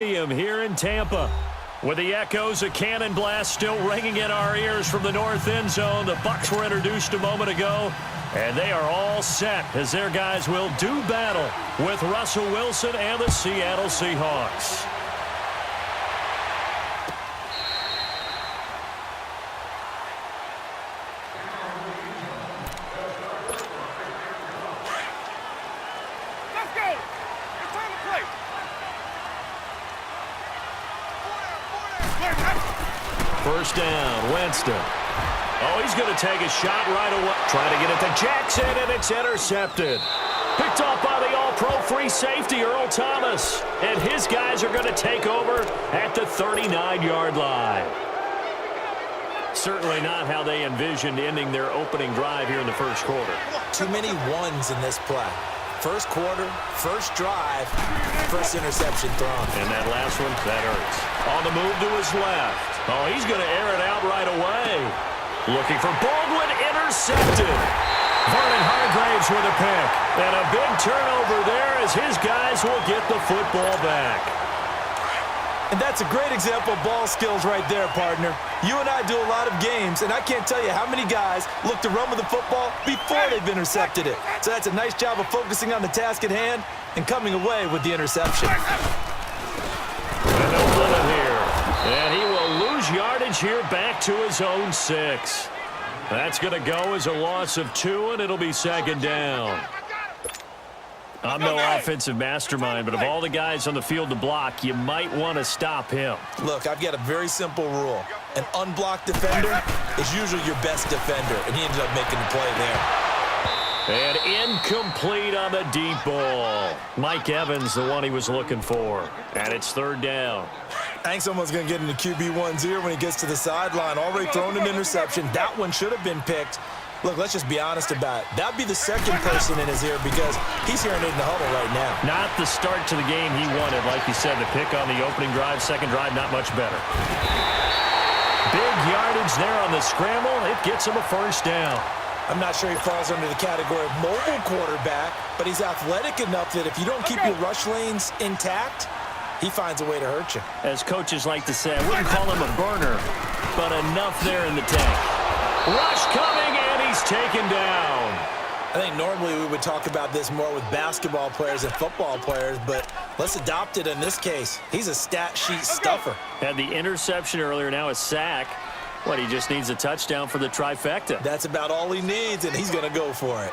Here in Tampa, with the echoes of cannon blast still ringing in our ears from the north end zone. The Bucs were introduced a moment ago, and they are all set as their guys will do battle with Russell Wilson and the Seattle Seahawks. First down, Winston. Oh, he's going to take a shot right away. Trying to get it to Jackson, and it's intercepted. Picked off by the all-pro free safety, Earl Thomas. And his guys are going to take over at the 39-yard line. Certainly not how they envisioned ending their opening drive here in the first quarter. Too many ones in this play. First quarter, first drive, first interception thrown. And that last one, that hurts. On the move to his left. Oh, he's going to air it out right away. Looking for Baldwin, intercepted. Vernon Hargraves with a pick. And a big turnover there as his guys will get the football back. And that's a great example of ball skills right there, partner. You and I do a lot of games, and I can't tell you how many guys look to run with the football before they've intercepted it. So that's a nice job of focusing on the task at hand and coming away with the interception. And no limit here. And he will lose yardage here back to his own 6. That's going to go as a loss of 2, and it'll be second down. I'm no offensive mastermind, but of all the guys on the field to block, you might want to stop him. Look, I've got a very simple rule. An unblocked defender is usually your best defender, and he ended up making the play there. And incomplete on the deep ball. Mike Evans, the one he was looking for. And it's third down. I think someone's going to get into QB1's ear when he gets to the sideline. Already thrown an interception. That one should have been picked. Look, let's just be honest about it. That'd be the second person in his ear because he's hearing it in the huddle right now. Not the start to the game he wanted. Like you said, the pick on the opening drive, second drive, not much better. Big yardage there on the scramble. It gets him a first down. I'm not sure he falls under the category of mobile quarterback, but he's athletic enough that if you don't keep your rush lanes intact, he finds a way to hurt you. As coaches like to say, I wouldn't call him a burner, but enough there in the tank. Rush coming, and he's taken down. I think normally we would talk about this more with basketball players and football players, but let's adopt it in this case. He's a stat sheet stuffer. Had the interception earlier, now a sack. What, he just needs a touchdown for the trifecta. That's about all he needs, and he's going to go for it.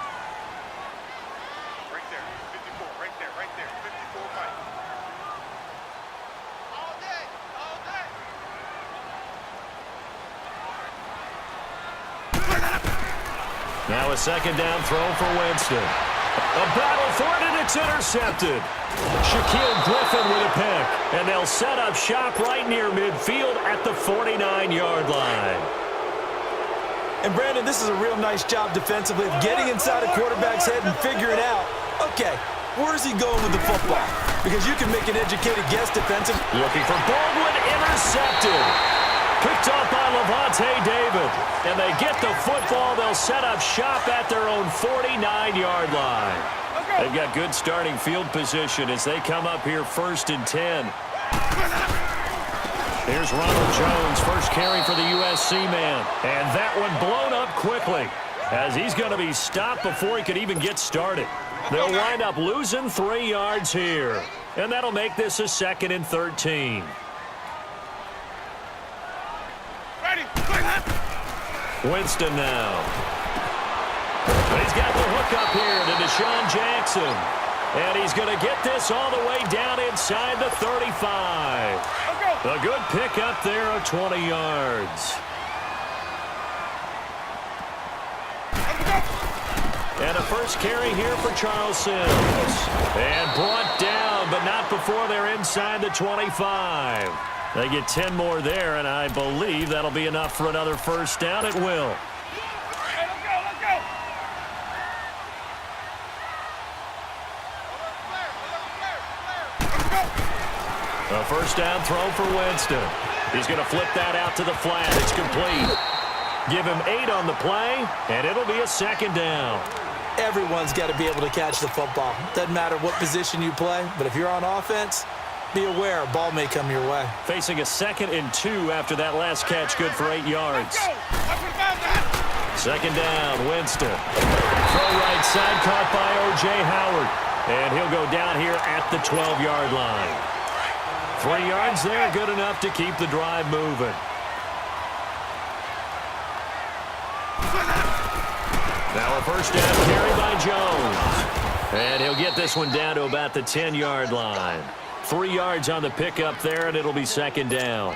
Now a second down throw for Winston. A battle for it, and it's intercepted. Shaquille Griffin with a pick. And they'll set up shop right near midfield at the 49-yard line. And, Brandon, this is a real nice job defensively of getting inside a quarterback's head and figuring out, okay, where's he going with the football? Because you can make an educated guess defensively. Looking for Baldwin, intercepted. Picked off by Levante David. And they get the football. They'll set up shop at their own 49-yard line. They've got good starting field position as they come up here first and 10. Here's Ronald Jones, first carry for the USC man. And that one blown up quickly as he's going to be stopped before he could even get started. They'll wind up losing 3 yards here. And that'll make this a second and 13. Winston now. He's got the hook up here to Deshaun Jackson. And he's going to get this all the way down inside the 35. A good pick up there of 20 yards. And a first carry here for Charles Sims. And brought down, but not before they're inside the 25. They get 10 more there, and I believe that'll be enough for another first down. It will. A first down throw for Winston. He's going to flip that out to the flat. It's complete. Give him 8 on the play, and it'll be a second down. Everyone's got to be able to catch the football. Doesn't matter what position you play, but if you're on offense, Be aware, a ball may come your way. Facing a 2nd and 2 after that last catch, good for 8 yards. Second down, Winston. Throw right side, caught by O.J. Howard. And he'll go down here at the 12-yard line. 3 yards there, good enough to keep the drive moving. Now a first down carry by Jones. And he'll get this one down to about the 10-yard line. 3 yards on the pickup there, and it'll be second down.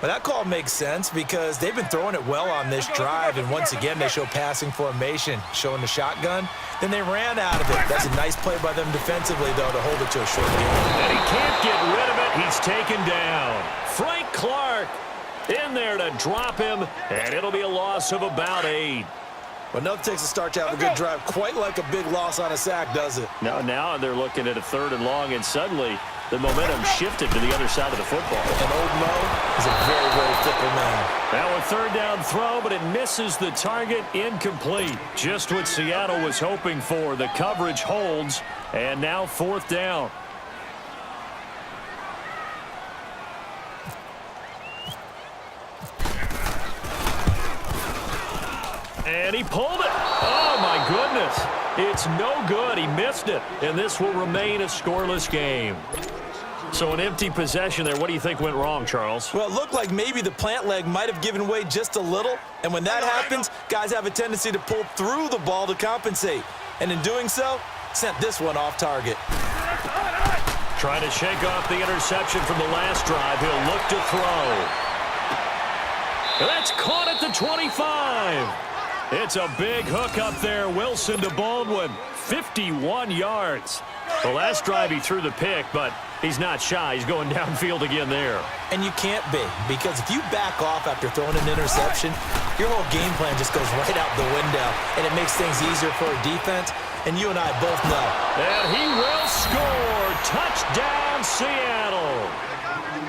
Well, that call makes sense because they've been throwing it well on this drive, and once again, they show passing formation, showing the shotgun. Then they ran out of it. That's a nice play by them defensively, though, to hold it to a short game. And he can't get rid of it. He's taken down. Frank Clark in there to drop him, and it'll be a loss of about 8. Well, nothing takes a start to have a good drive, quite like a big loss on a sack, does it? Now they're looking at a 3rd and long, and suddenly the momentum shifted to the other side of the football. And old Mo is a very, very fickle man. Now a 3rd down throw, but it misses the target, incomplete. Just what Seattle was hoping for. The coverage holds, and now 4th down. And he pulled it. Oh, my goodness. It's no good. He missed it. And this will remain a scoreless game. So an empty possession there. What do you think went wrong, Charles? Well, it looked like maybe the plant leg might have given way just a little. And when that happens, guys have a tendency to pull through the ball to compensate. And in doing so, sent this one off target. Trying to shake off the interception from the last drive. He'll look to throw. That's caught at the 25. It's a big hook up there. Wilson to Baldwin. 51 yards. The last drive he threw the pick, but he's not shy. He's going downfield again there. And you can't be, because if you back off after throwing an interception, your whole game plan just goes right out the window, and it makes things easier for a defense, and you and I both know. And he will score. Touchdown, Seattle.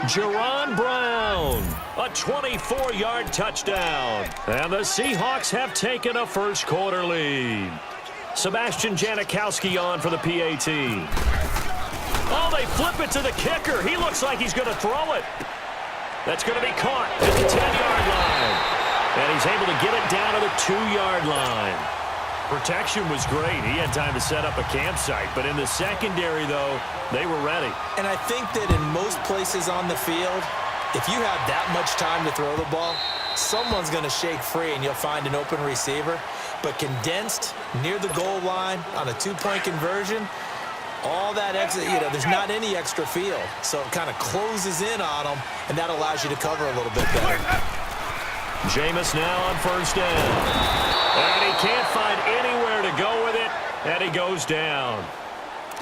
Jerron Brown, a 24-yard touchdown. And the Seahawks have taken a first-quarter lead. Sebastian Janikowski on for the PAT. Oh, they flip it to the kicker. He looks like he's going to throw it. That's going to be caught at the 10-yard line. And he's able to get it down to the 2-yard line. Protection was great. He had time to set up a campsite. But in the secondary, though, they were ready. And I think that in most places on the field, if you have that much time to throw the ball, someone's going to shake free and you'll find an open receiver. But condensed near the goal line on a 2-point conversion, all that extra, there's not any extra field. So it kind of closes in on them, and that allows you to cover a little bit better. Jameis now on first down. And he can't find anywhere to go with it, and he goes down.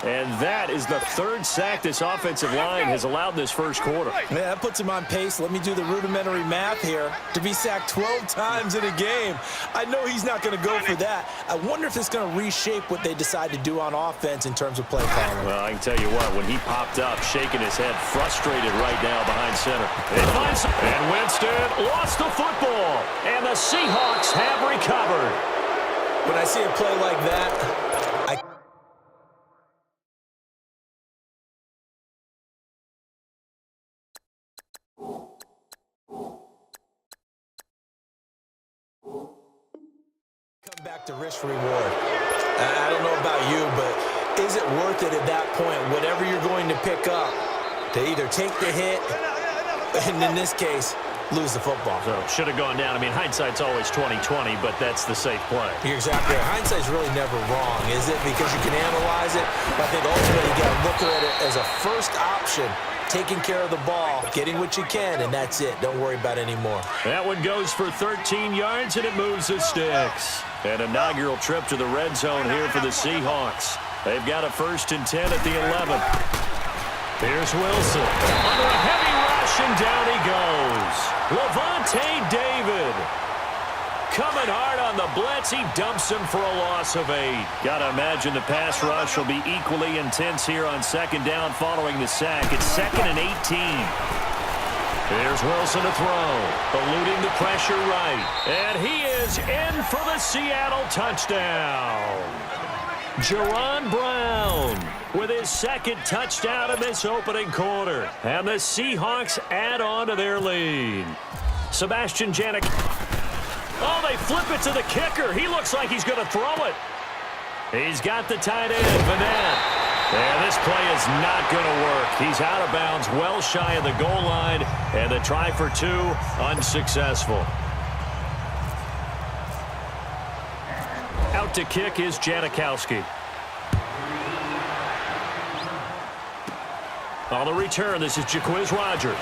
And that is the 3rd sack this offensive line has allowed this first quarter. Yeah, that puts him on pace. Let me do the rudimentary math here. To be sacked 12 times in a game, I know he's not going to go for that. I wonder if it's going to reshape what they decide to do on offense in terms of play calling. Well, I can tell you what, when he popped up, shaking his head, frustrated right now behind center. And Winston lost the football, and the Seahawks have recovered. When I see a play like that, come back to risk reward. I don't know about you, but is it worth it at that point, whatever you're going to pick up, to either take the hit, and in this case, lose the football? So should have gone down. I mean, hindsight's always 20/20, but that's the safe play. You're exactly right. Hindsight's really never wrong, is it? Because you can analyze it, but I think ultimately you got to look at it as a first option. Taking care of the ball, getting what you can, and that's it. Don't worry about it anymore. That one goes for 13 yards, and it moves the sticks. An inaugural trip to the red zone here for the Seahawks. They've got a 1st and 10 at the 11. Here's Wilson. Under a heavy rush, and down he goes. Levante David. Coming hard on the blitz. He dumps him for a loss of 8. Got to imagine the pass rush will be equally intense here on 2nd down following the sack. It's 2nd and 18. Here's Wilson to throw. Eluding the pressure right. And he is in for the Seattle touchdown. Jerron Brown. with his second touchdown in this opening quarter. And the Seahawks add on to their lead. Sebastian Janik. Oh, they flip it to the kicker. He looks like he's going to throw it. He's got the tight end, Vanette. And this play is not going to work. He's out of bounds, well shy of the goal line, and the try for two, unsuccessful. Out to kick is Janikowski. On the return, this is Jaquiz Rogers.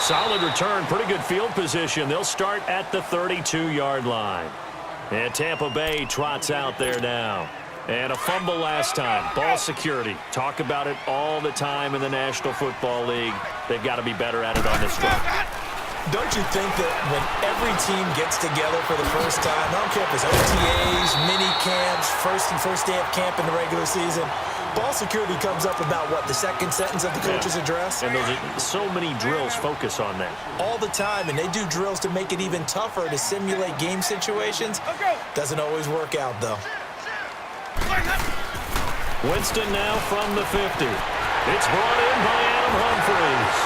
Solid return, pretty good field position. They'll start at the 32-yard line. And Tampa Bay trots out there now. And a fumble last time. Ball security. Talk about it all the time in the National Football League. They've got to be better at it on this drive. Don't you think that when every team gets together for the first time, I don't care if it's OTAs, mini camps, first day of camp in the regular season, ball security comes up about, what, the second sentence of the coach's address? And those are, so many drills focus on that. All the time, and they do drills to make it even tougher to simulate game situations. Doesn't always work out, though. Winston now from the 50. It's brought in by Adam Humphries.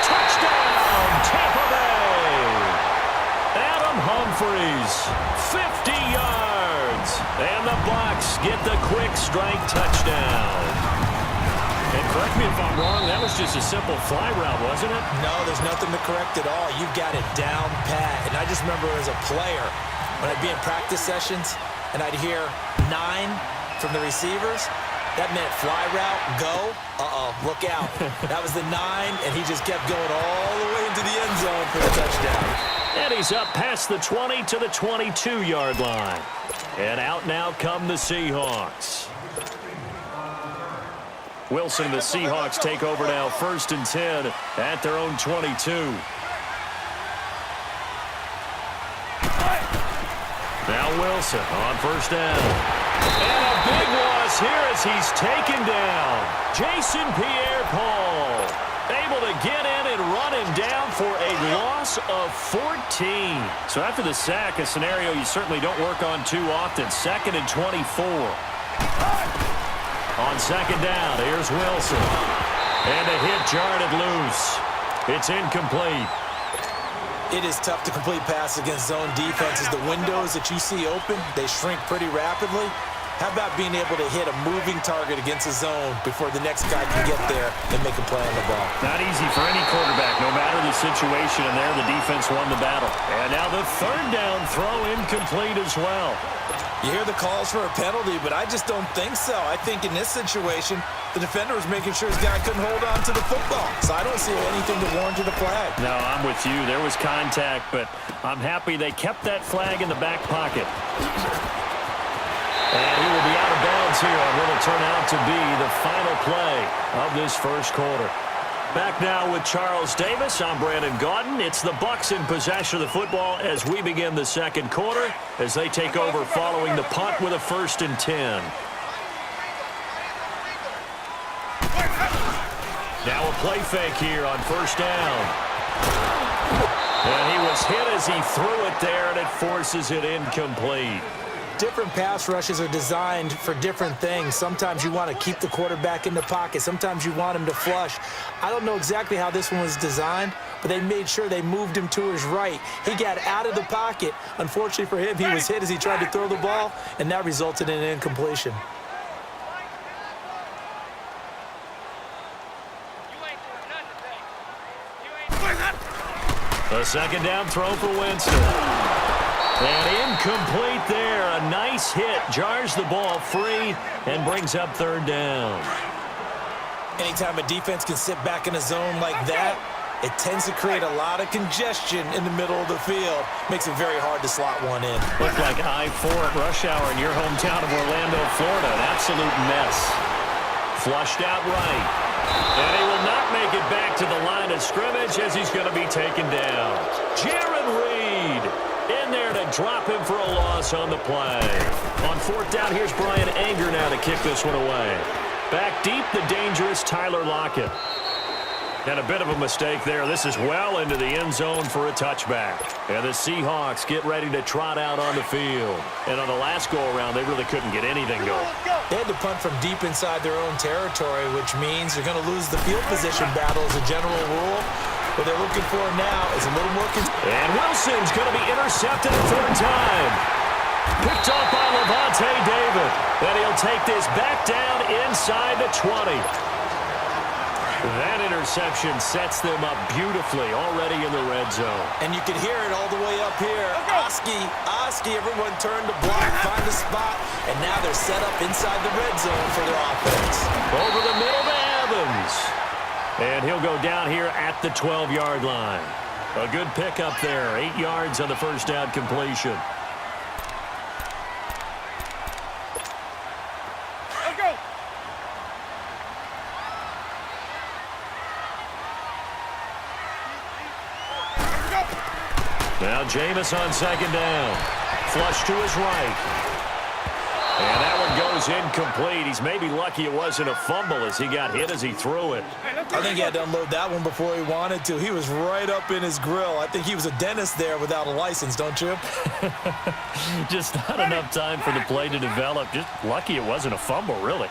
Touchdown, Tampa Bay! Adam Humphries, 50 yards. And the Bucs get the quick strike touchdown. And correct me if I'm wrong, that was just a simple fly route, wasn't it? No, there's nothing to correct at all. You've got it down pat. And I just remember as a player, when I'd be in practice sessions and I'd hear 9 from the receivers, that meant fly route, go, look out. That was the 9, and he just kept going all the way into the end zone for the touchdown. And he's up past the 20 to the 22-yard line. And out now come the Seahawks. Wilson, the Seahawks take over now, 1st and 10 at their own 22. Now Wilson on 1st down. And a big loss here as he's taken down. Jason Pierre-Paul able to get in and run him down for a loss of 14. So after the sack, a scenario you certainly don't work on too often. 2nd and 24. On 2nd down, here's Wilson. And a hit jarred it loose. It's incomplete. It is tough to complete passes against zone defenses. The windows that you see open, they shrink pretty rapidly. How about being able to hit a moving target against a zone before the next guy can get there and make a play on the ball? Not easy for any quarterback, no matter the situation. And there, the defense won the battle. And now the 3rd down throw incomplete as well. You hear the calls for a penalty, but I just don't think so. I think in this situation, the defender was making sure his guy couldn't hold on to the football. So I don't see anything that warranted a flag. No, I'm with you. There was contact, but I'm happy they kept that flag in the back pocket. And he will be out of bounds here on what will turn out to be the final play of this 1st quarter. Back now with Charles Davis. I'm Brandon Gaudin. It's the Bucs in possession of the football as we begin the 2nd quarter as they take over following the punt with a 1st and 10. Now a play fake here on 1st down. And he was hit as he threw it there, and it forces it incomplete. Different pass rushes are designed for different things. Sometimes you want to keep the quarterback in the pocket. Sometimes you want him to flush. I don't know exactly how this one was designed, but they made sure they moved him to his right. He got out of the pocket. Unfortunately for him, he was hit as he tried to throw the ball, and that resulted in an incompletion. A 2nd down throw for Winston. And incomplete there. A nice hit. Jars the ball free and brings up 3rd down. Anytime a defense can sit back in a zone like that, it tends to create a lot of congestion in the middle of the field. Makes it very hard to slot one in. Looked like I-4 at rush hour in your hometown of Orlando, Florida. An absolute mess. Flushed out right. And he will not make it back to the line of scrimmage as he's going to be taken down. Jaron Reed in there to drop him for a loss on the play. On 4th down, here's Brian Anger now to kick this one away. Back deep, the dangerous Tyler Lockett. And a bit of a mistake there. This is well into the end zone for a touchback. And the Seahawks get ready to trot out on the field. And on the last go-around, they really couldn't get anything going. They had to punt from deep inside their own territory, which means you're going to lose the field position battle as a general rule. What they're looking for now is a little more... And Wilson's going to be intercepted a third time. Picked off by Levante David. And he'll take this back down inside the 20. That interception sets them up beautifully already in the red zone. And you can hear it all the way up here. Oski, everyone turned to block, find a spot, and now they're set up inside the red zone for their offense. Over the middle to Evans. And he'll go down here at the 12-yard line. A good pickup there, 8 yards on the first down completion. Now Jameis on second down. Flush to his right. And that one goes incomplete. He's maybe lucky it wasn't a fumble as he got hit as he threw it. I think he had to unload that one before he wanted to. He was right up in his grill. I think he was a dentist there without a license, don't you? Just not enough time for the play to develop. Just lucky it wasn't a fumble, really.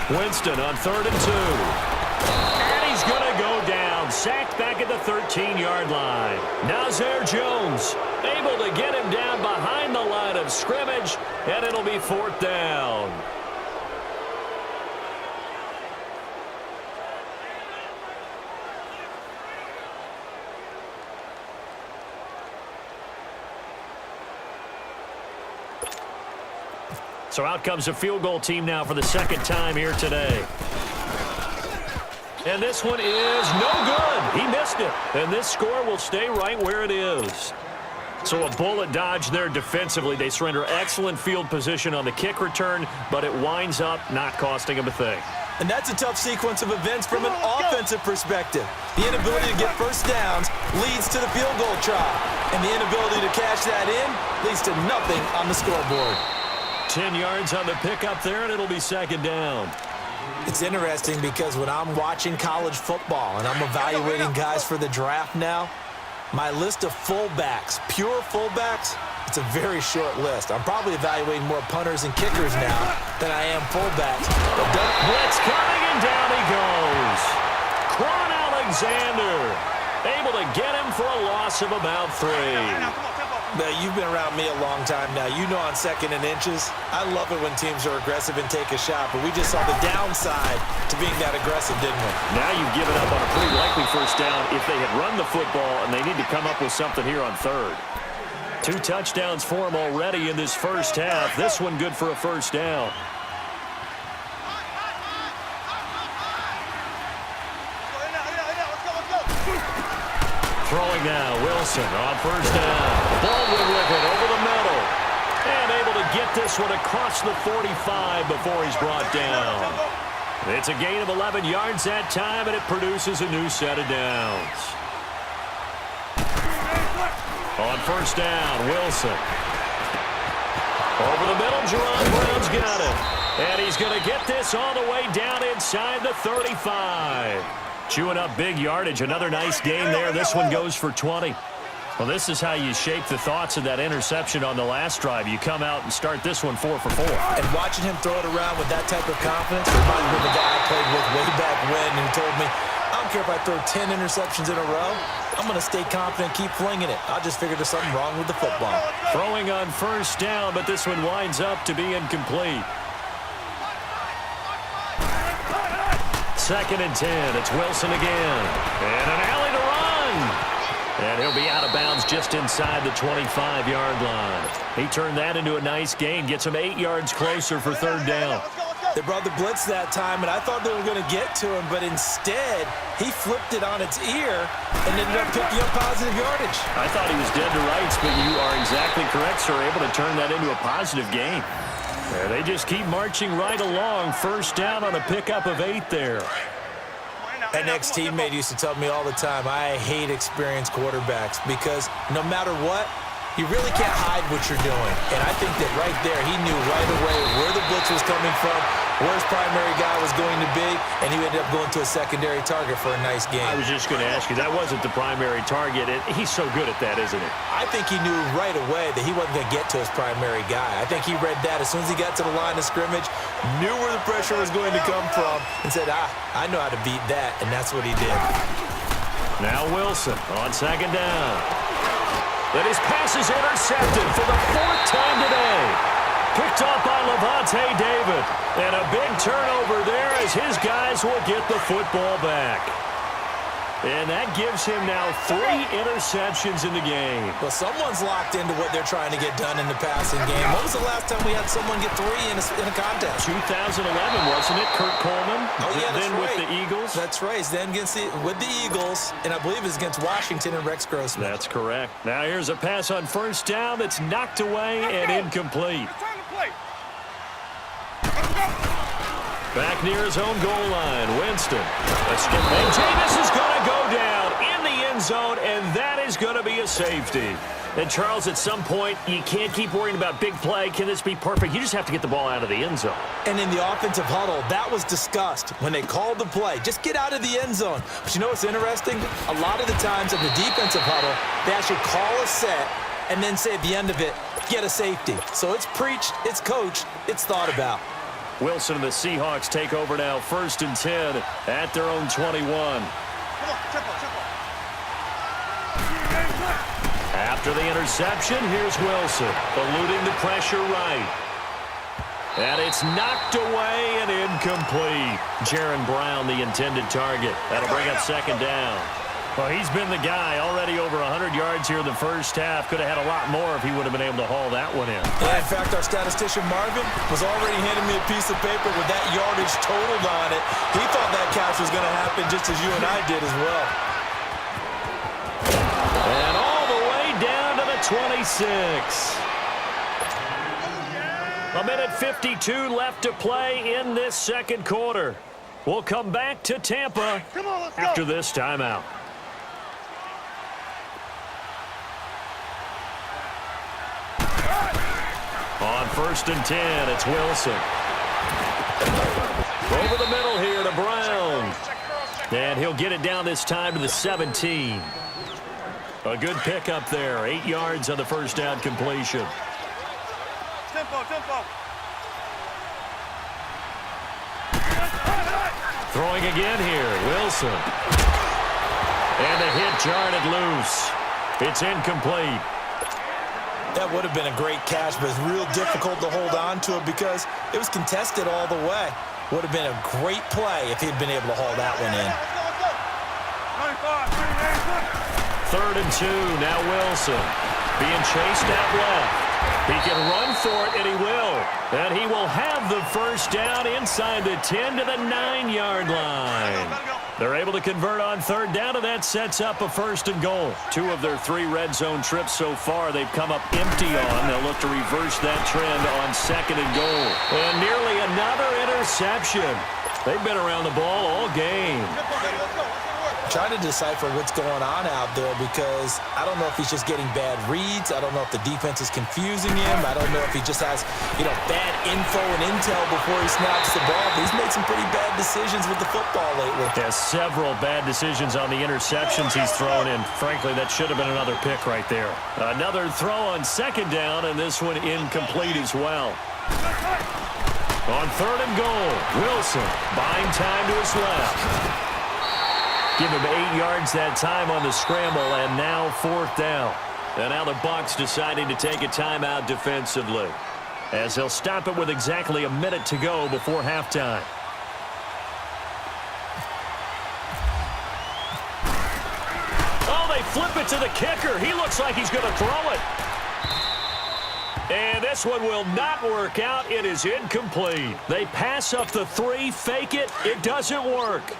Winston on 3rd and 2. And he's going to go down. Sacked back at the 13-yard line. Nazir Jones able to get him down behind the line of scrimmage, and it'll be 4th down. So out comes a field goal team now for the second time here today. And this one is no good. He missed it. And this score will stay right where it is. So a bullet dodge there defensively. They surrender excellent field position on the kick return, but it winds up not costing them a thing. And that's a tough sequence of events from an offensive perspective. The inability to get first downs leads to the field goal try. And the inability to cash that in leads to nothing on the scoreboard. 10 yards on the pickup there, and it'll be second down. It's interesting because when I'm watching college football and I'm evaluating guys for the draft now, my list of fullbacks, pure fullbacks, it's a very short list. I'm probably evaluating more punters and kickers now than I am fullbacks. Blitz coming, and down he goes. Quan Alexander able to get him for a loss of about 3. Now, you've been around me a long time now. You know on 2nd and inches, I love it when teams are aggressive and take a shot, but we just saw the downside to being that aggressive, didn't we? Now you've given up on a pretty likely first down if they had run the football, and they need to come up with something here on 3rd. 2 touchdowns for him already in this first half. This one good for a first down. Throwing now, Wilson on first down. Baldwin with it over the middle. And able to get this one across the 45 before he's brought down. It's a gain of 11 yards that time, and it produces a new set of downs. On first down, Wilson. Over the middle, Jerron Brown's got it. And he's going to get this all the way down inside the 35. Chewing up big yardage. Another nice gain there. This one goes for 20. Well, this is how you shape the thoughts of that interception on the last drive. You come out and start this one 4 for 4. And watching him throw it around with that type of confidence reminds me of the guy I played with way back when, and he told me, I don't care if I throw 10 interceptions in a row. I'm going to stay confident, keep flinging it. I just figured there's something wrong with the football. Throwing on first down, but this one winds up to be incomplete. 2nd and 10. It's Wilson again. And an alley to run. And he'll be out of bounds just inside the 25-yard line. He turned that into a nice gain. Gets him 8 yards closer for 3rd down. They brought the blitz that time, and I thought they were going to get to him, but instead, he flipped it on its ear and ended up picking up positive yardage. I thought he was dead to rights, but you are exactly correct, sir. Able to turn that into a positive gain. They just keep marching right along. First down on a pickup of 8 there. An ex-teammate used to tell me all the time, I hate experienced quarterbacks because no matter what, You really can't hide what you're doing. And I think that right there, he knew right away where the blitz was coming from, where his primary guy was going to be, and he ended up going to a secondary target for a nice game. I was just going to ask you, that wasn't the primary target. He's so good at that, isn't he? I think he knew right away that he wasn't going to get to his primary guy. I think he read that as soon as he got to the line of scrimmage, knew where the pressure was going to come from, and said, I know how to beat that, and that's what he did. Now Wilson on second down. But his pass is intercepted for the 4th time today. Picked off by Levante David. And a big turnover there as his guys will get the football back. And that gives him now 3 interceptions in the game. Well, someone's locked into what they're trying to get done in the passing game. When was the last time we had someone get 3 in a contest? 2011, wasn't it? Kurt Coleman. Oh, yeah, that's then right. With the Eagles. That's right. Then with the Eagles, and I believe it's against Washington and Rex Grossman. That's correct. Now here's a pass on first down that's knocked away and incomplete. Back near his own goal line, Winston. And Jameis is going to go down in the end zone, and that is going to be a safety. And, Charles, at some point, you can't keep worrying about big play. Can this be perfect? You just have to get the ball out of the end zone. And in the offensive huddle, that was discussed when they called the play. Just get out of the end zone. But you know what's interesting? A lot of the times in the defensive huddle, they actually call a set and then say at the end of it, get a safety. So it's preached, it's coached, it's thought about. Wilson and the Seahawks take over now, 1st and 10 at their own 21. After the interception, here's Wilson, eluding the pressure right. And it's knocked away and incomplete. Jaron Brown, the intended target. That'll bring up 2nd down. Well, he's been the guy, already over 100 yards here in the first half. Could have had a lot more if he would have been able to haul that one in. Yeah, in fact, our statistician Marvin was already handing me a piece of paper with that yardage totaled on it. He thought that catch was going to happen just as you and I did as well. And all the way down to the 26. A minute 52 left to play in this second quarter. We'll come back to Tampa after this timeout. On 1st and 10, it's Wilson. Over the middle here to Brown. And he'll get it down this time to the 17. A good pickup there. 8 yards on the first down completion. Tempo. Throwing again here, Wilson. And the hit jarred it loose. It's incomplete. That would have been a great catch, but it's real difficult to hold on to it because it was contested all the way. Would have been a great play if he'd been able to haul that one in. 3rd and 2, now Wilson. Being chased out left. He can run for it, and he will. And he will have the first down inside the 10 to the 9-yard line. They're able to convert on 3rd down, and that sets up a 1st and goal. 2 of their 3 red zone trips so far they've come up empty on. They'll look to reverse that trend on 2nd and goal. And nearly another interception. They've been around the ball all game. Trying to decipher what's going on out there because I don't know if he's just getting bad reads. I don't know if the defense is confusing him. I don't know if he just has, bad info and intel before he snaps the ball. But he's made some pretty bad decisions with the football lately. Has several bad decisions on the interceptions he's thrown in. Frankly, that should have been another pick right there. Another throw on 2nd down, and this one incomplete as well. On 3rd and goal, Wilson buying time to his left. Give him 8 yards that time on the scramble, and now 4th down. And now the Bucs deciding to take a timeout defensively, as he'll stop it with exactly a minute to go before halftime. Oh, they flip it to the kicker. He looks like he's going to throw it. And this one will not work out. It is incomplete. They pass up the 3, fake it. It doesn't work.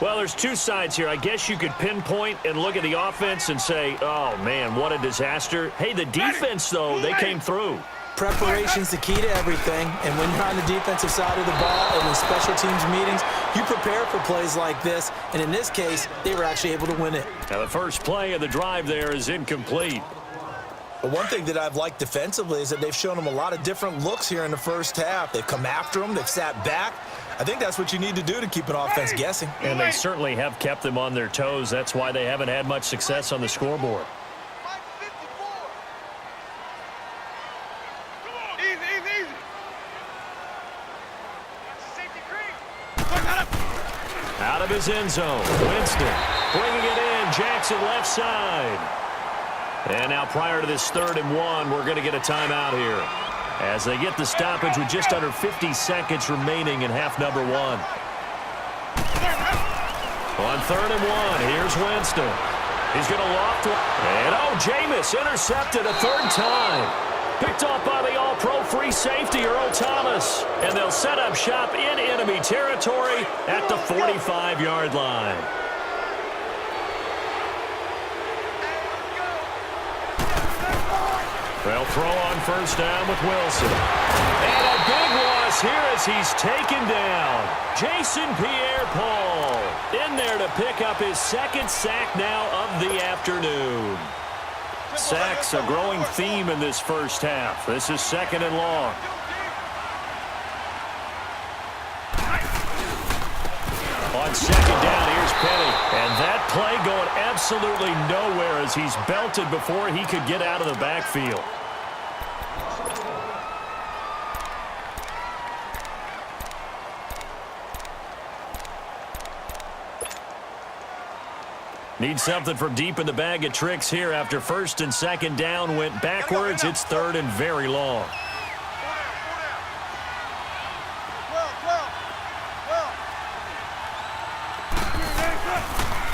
Well, there's 2 sides here. I guess you could pinpoint and look at the offense and say, oh, man, what a disaster. Hey, the defense, though, they came through. Preparation's the key to everything, and when you're on the defensive side of the ball and in special teams meetings, you prepare for plays like this, and in this case, they were actually able to win it. Now, the first play of the drive there is incomplete. But one thing that I've liked defensively is that they've shown them a lot of different looks here in the first half. They've come after them. They've sat back. I think that's what you need to do to keep an offense guessing. And they certainly have kept them on their toes. That's why they haven't had much success on the scoreboard. Out of his end zone. Winston bringing it in. Jackson left side. And now prior to this 3rd and 1, we're going to get a timeout here as they get the stoppage with just under 50 seconds remaining in half number 1. On 3rd and 1, here's Winston. He's going to loft one. And, Jameis intercepted a 3rd time. Picked off by the all-pro free safety, Earl Thomas. And they'll set up shop in enemy territory at the 45-yard line. They'll throw on 1st down with Wilson. And a big loss here as he's taken down. Jason Pierre-Paul in there to pick up his 2nd sack now of the afternoon. Sacks a growing theme in this first half. This is 2nd and long. On 2nd down, here's Penny. And that play going absolutely nowhere as he's belted before he could get out of the backfield. Need something from deep in the bag of tricks here after 1st and 2nd down went backwards. It's 3rd and very long.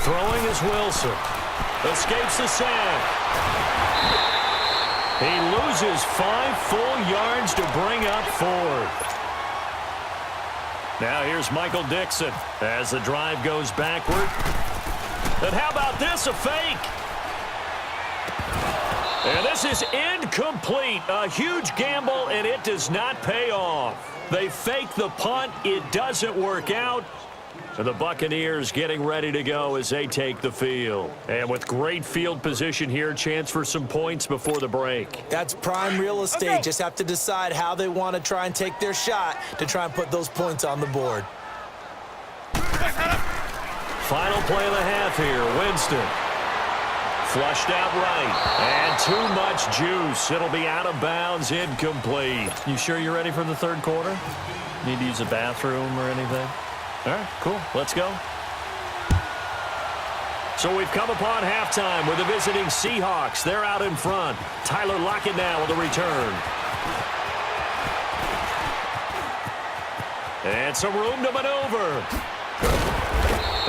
Throwing is Wilson. Escapes the sack. He loses 5 full yards to bring up 4th. Now here's Michael Dixon as the drive goes backward. And how about this, a fake? And this is incomplete. A huge gamble, and it does not pay off. They fake the punt. It doesn't work out. And the Buccaneers getting ready to go as they take the field. And with great field position here, chance for some points before the break. That's prime real estate. Just have to decide how they want to try and take their shot to try and put those points on the board. Final play of the half here. Winston. Flushed out right. And too much juice. It'll be out of bounds, incomplete. You sure you're ready for the 3rd quarter? Need to use a bathroom or anything? All right, cool. Let's go. So we've come upon halftime with the visiting Seahawks. They're out in front. Tyler Lockett now with a return. And some room to maneuver.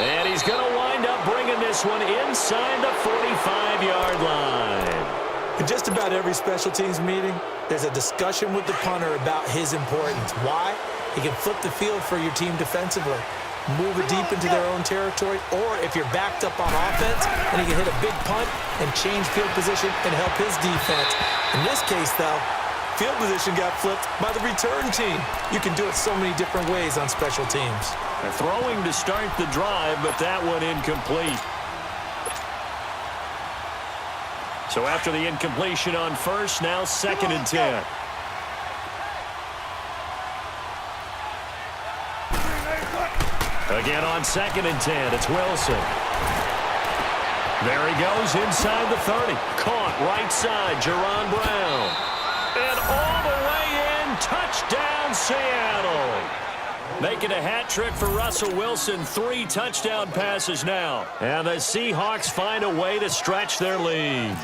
And he's going to wind up bringing this one inside the 45-yard line. In just about every special teams meeting, there's a discussion with the punter about his importance. Why? He can flip the field for your team defensively, move it deep into their own territory, or if you're backed up on offense, and he can hit a big punt and change field position and help his defense. In this case, though, field position got flipped by the return team. You can do it so many different ways on special teams. They're throwing to start the drive, but that one incomplete. So after the incompletion on 1st, now 2nd and 10. Again on 2nd and 10, it's Wilson. There he goes inside the 30. Caught right side, Jerron Brown. And all the way in, touchdown Seattle. Making a hat trick for Russell Wilson. 3 touchdown passes now. And the Seahawks find a way to stretch their lead.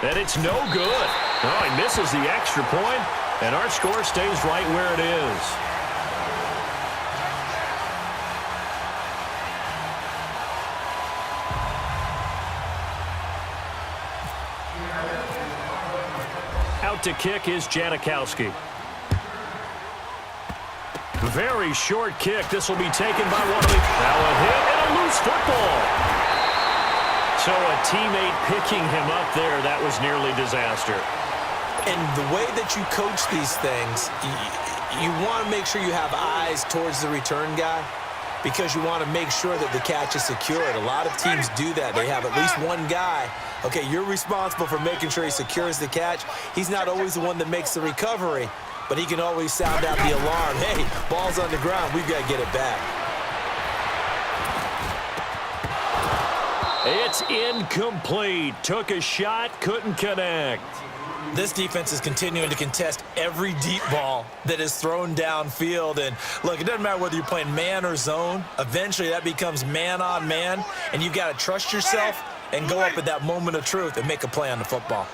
And it's no good. Oh, he misses the extra point, and our score stays right where it is. Out to kick is Janikowski. Very short kick. This will be taken by one of the... Now a hit and a loose football. So a teammate picking him up there, that was nearly disaster. And the way that you coach these things, you want to make sure you have eyes towards the return guy. because you want to make sure that the catch is secured. A lot of teams do that. They have at least one guy. Okay, you're responsible for making sure he secures the catch. He's not always the one that makes the recovery, but he can always sound out the alarm. Hey, ball's on the ground. We've got to get it back. It's incomplete. Took a shot, couldn't connect. This defense is continuing to contest every deep ball that is thrown downfield. And, look, it doesn't matter whether you're playing man or zone. Eventually, that becomes man on man, and you've got to trust yourself and go up at that moment of truth and make a play on the football.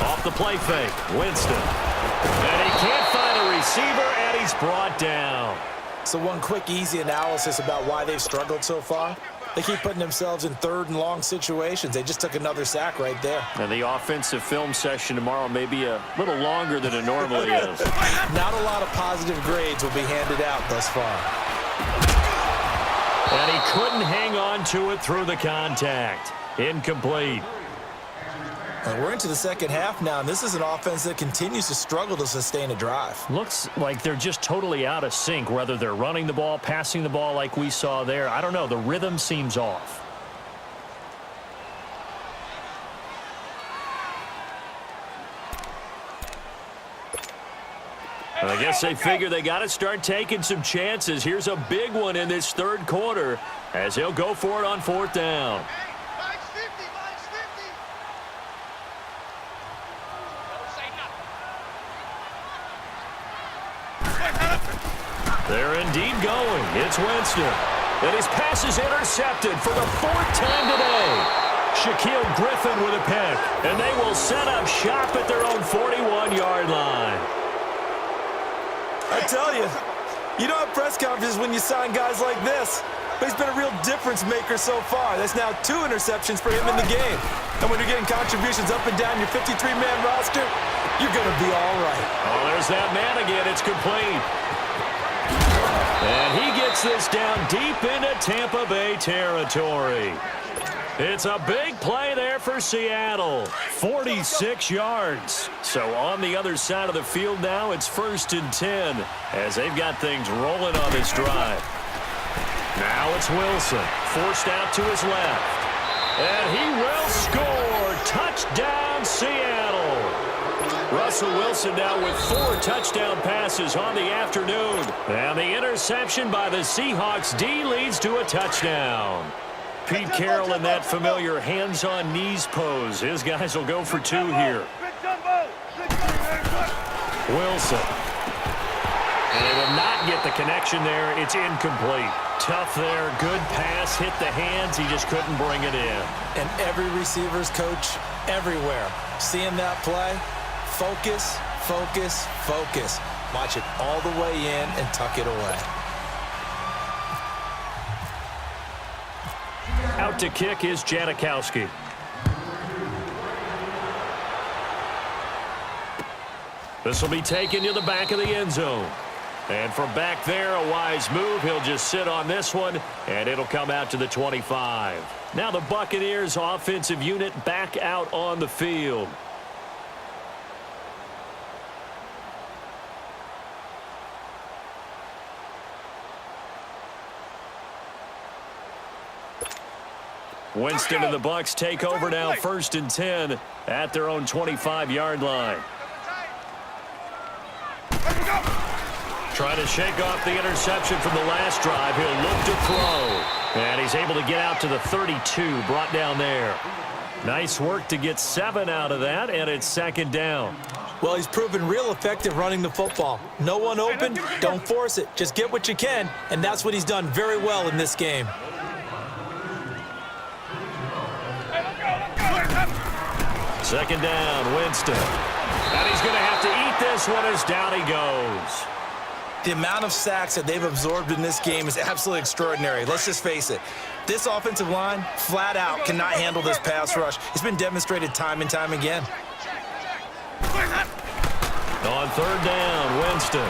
Off the play fake, Winston. And he can't find a receiver, and he's brought down. So one quick, easy analysis about why they've struggled so far. They keep putting themselves in third and long situations. They just took another sack right there. And the offensive film session tomorrow may be a little longer than it normally is. Not a lot of positive grades will be handed out thus far. And he couldn't hang on to it through the contact. Incomplete. We're into the second half now, and this is an offense that continues to struggle to sustain a drive. Looks like they're just totally out of sync, whether they're running the ball, passing the ball like we saw there. I don't know. The rhythm seems off. And I guess they figure they got to start taking some chances. Here's a big one in this third quarter as he'll go for it on fourth down. They're indeed going. It's Winston. And his pass is intercepted for the fourth time today. Shaquille Griffin with a pick. And they will set up shop at their own 41-yard line. I tell you, you don't have press conferences when you sign guys like this. But he's been a real difference maker so far. That's now 2 interceptions for him in the game. And when you're getting contributions up and down your 53-man roster, you're going to be all right. Oh, there's that man again. It's complete. And he gets this down deep into Tampa Bay territory. It's a big play there for Seattle. 46 yards. So on the other side of the field now, it's 1st and 10 as they've got things rolling on this drive. Now it's Wilson, forced out to his left. And he will score. Touchdown, Seattle. Russell Wilson now with 4 touchdown passes on the afternoon. And the interception by the Seahawks D leads to a touchdown. Pete Carroll in that familiar hands-on knees pose. His guys will go for 2 here. Wilson. And he will not get the connection there. It's incomplete. Tough there. Good pass. Hit the hands. He just couldn't bring it in. And every receiver's coach everywhere. Seeing that play, focus, focus, focus. Watch it all the way in and tuck it away. Out to kick is Janikowski. This will be taken to the back of the end zone. And from back there, a wise move. He'll just sit on this one, and it'll come out to the 25. Now the Buccaneers offensive unit back out on the field. Winston and the Bucs take over now, 1st and 10 at their own 25-yard line. Trying to shake off the interception from the last drive. He'll look to throw. And he's able to get out to the 32, brought down there. Nice work to get 7 out of that, and it's 2nd down. Well, he's proven real effective running the football. No one open, don't force it. Just get what you can, and that's what he's done very well in this game. Second down, Winston. And he's going to have to eat this one as down he goes. The amount of sacks that they've absorbed in this game is absolutely extraordinary. Let's just face it. This offensive line, flat out, cannot handle this pass rush. It's been demonstrated time and time again. On 3rd down, Winston.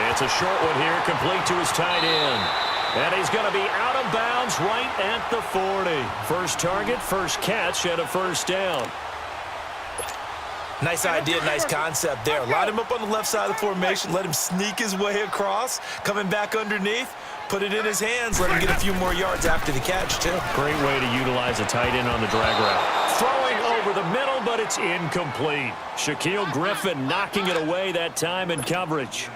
It's a short one here, complete to his tight end. And he's going to be out of bounds right at the 40. First target, first catch, and a 1st down. Nice idea, nice concept there. Line him up on the left side of the formation, let him sneak his way across, coming back underneath, put it in his hands, let him get a few more yards after the catch, too. Great way to utilize a tight end on the drag route. Throwing over the middle, but it's incomplete. Shaquille Griffin knocking it away that time in coverage.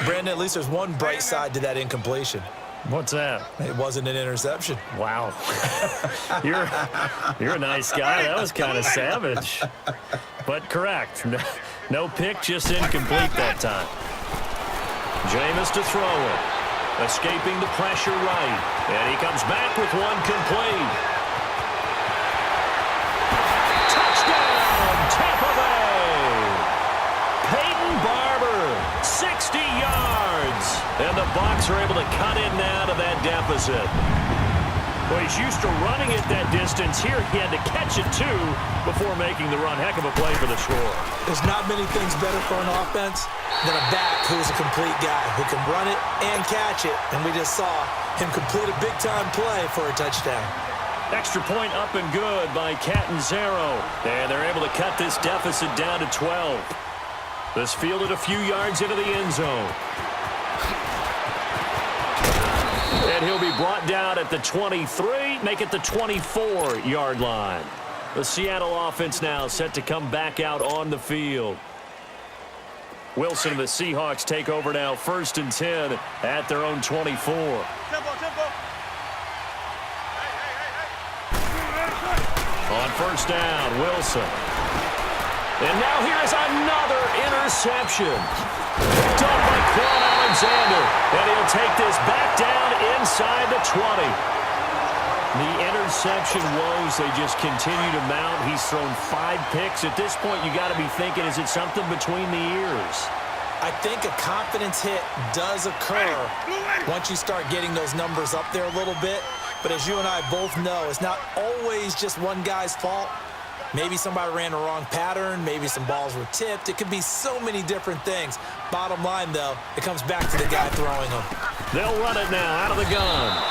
Brandon, at least there's one bright side to that incompletion. What's that? It wasn't an interception. Wow. You're a nice guy. That was kind of savage. But correct. No pick, just incomplete that time. Jameis to throw it. Escaping the pressure right. And he comes back with one complete. Touchdown, Tampa Bay. Peyton Barber, 60 yards. And the Bucs are able to cut in now to that deficit. Well, he's used to running it that distance. Here he had to catch it, too, before making the run. Heck of a play for the score. There's not many things better for an offense than a back who's a complete guy who can run it and catch it. And we just saw him complete a big-time play for a touchdown. Extra point up and good by Catanzaro. And they're able to cut this deficit down to 12. This fielded a few yards into the end zone. And he'll be brought down at the 23, make it the 24-yard line. The Seattle offense now set to come back out on the field. Wilson and the Seahawks take over now, 1st and 10 at their own 24. On 1st down, Wilson. And now here is another interception. Picked up by Quan Alexander. And he'll take this back down inside the 20. The interception woes, they just continue to mount. He's thrown 5 picks. At this point, you got to be thinking, is it something between the ears? I think a confidence hit does occur once you start getting those numbers up there a little bit. But as you and I both know, it's not always just one guy's fault. Maybe somebody ran the wrong pattern. Maybe some balls were tipped. It could be so many different things. Bottom line, though, it comes back to the guy throwing them. They'll run it now out of the gun.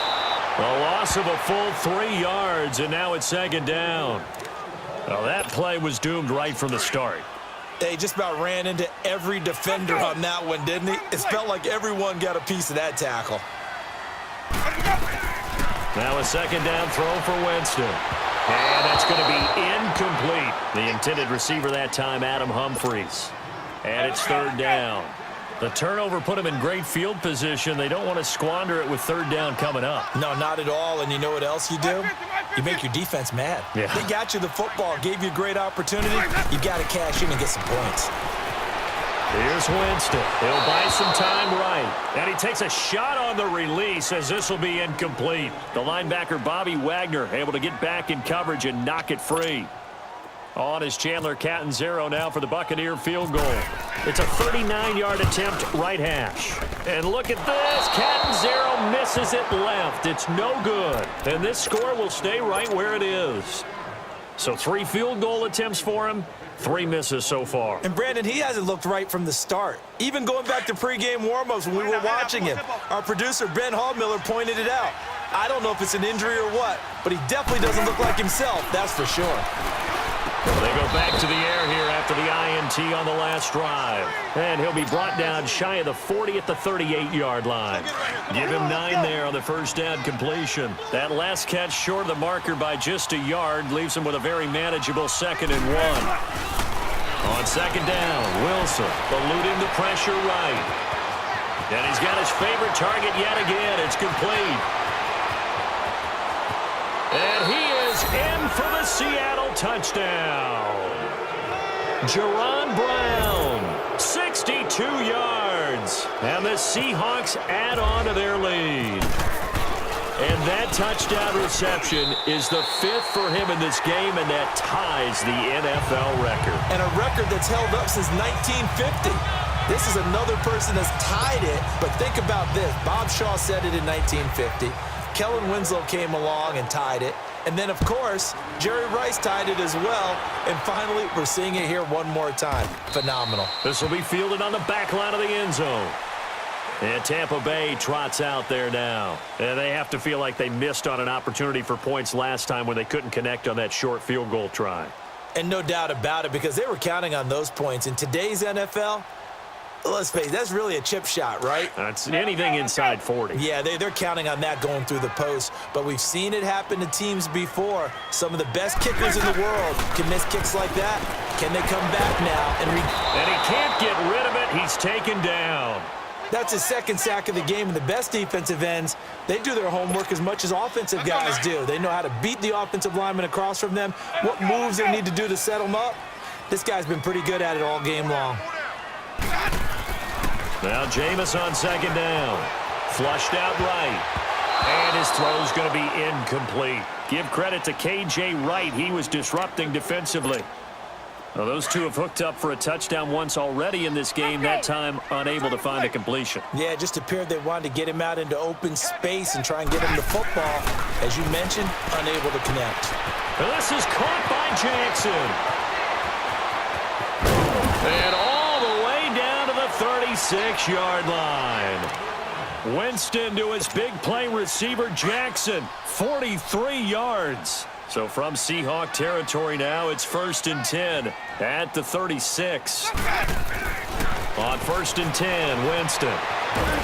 A loss of a full 3 yards, and now it's 2nd down. Well, that play was doomed right from the start. They just about ran into every defender on that one, didn't he? It felt like everyone got a piece of that tackle. Now a 2nd down throw for Winston. And that's going to be incomplete. The intended receiver that time, Adam Humphries. And it's 3rd down. The turnover put him in great field position. They don't want to squander it with 3rd down coming up. No, not at all. And you know what else you do? You make your defense mad. Yeah. They got you the football, gave you a great opportunity. You got to cash in and get some points. Here's Winston. He'll buy some time right. And he takes a shot on the release as this will be incomplete. The linebacker, Bobby Wagner, able to get back in coverage and knock it free. On is Chandler Catanzaro now for the Buccaneer field goal. It's a 39-yard attempt right hash. And look at this. Catanzaro misses it left. It's no good. And this score will stay right where it is. So 3 field goal attempts for him. 3 misses so far. And Brandon, he hasn't looked right from the start. Even going back to pregame warmups when we were watching him, our producer Ben Hallmiller pointed it out. I don't know if it's an injury or what, but he definitely doesn't look like himself, that's for sure. They go back to the air here after the INT on the last drive. And he'll be brought down shy of the 40 at the 38-yard line. Give him 9 there on the 1st down completion. That last catch short of the marker by just a yard leaves him with a very manageable 2nd and 1. On 2nd down, Wilson eluding the pressure right. And he's got his favorite target yet again. It's complete. And he is in for the Seattle touchdown. Jaron Brown, 62 yards. And the Seahawks add on to their lead. And that touchdown reception is the 5th for him in this game, and that ties the NFL record. And a record that's held up since 1950. This is another person that's tied it, but think about this. Bob Shaw said it in 1950. Kellen Winslow came along and tied it. And then, of course, Jerry Rice tied it as well. And finally, we're seeing it here one more time. Phenomenal. This will be fielded on the back line of the end zone. And Tampa Bay trots out there now. And they have to feel like they missed on an opportunity for points last time when they couldn't connect on that short field goal try. And no doubt about it, because they were counting on those points. In today's NFL, let's face it, that's really a chip shot, right? That's anything inside 40. Yeah, they're counting on that going through the post. But we've seen it happen to teams before. Some of the best kickers in the world can miss kicks like that. Can they come back now? And he can't get rid of it. He's taken down. That's his second sack of the game, and the best defensive ends, they do their homework as much as offensive guys do. They know how to beat the offensive lineman across from them, what moves they need to do to set them up. This guy's been pretty good at it all game long. Now Jameis on second down. Flushed out right. And his throw's going to be incomplete. Give credit to K.J. Wright. He was disrupting defensively. Well, those two have hooked up for a touchdown once already in this game, that time unable to find a completion. Yeah, it just appeared they wanted to get him out into open space and try and get him the football. As you mentioned, unable to connect. And this is caught by Jackson. And all the way down to the 36-yard line. Winston to his big play receiver, Jackson, 43 yards. So from Seahawk territory now, it's 1st and 10 at the 36. On 1st and 10, Winston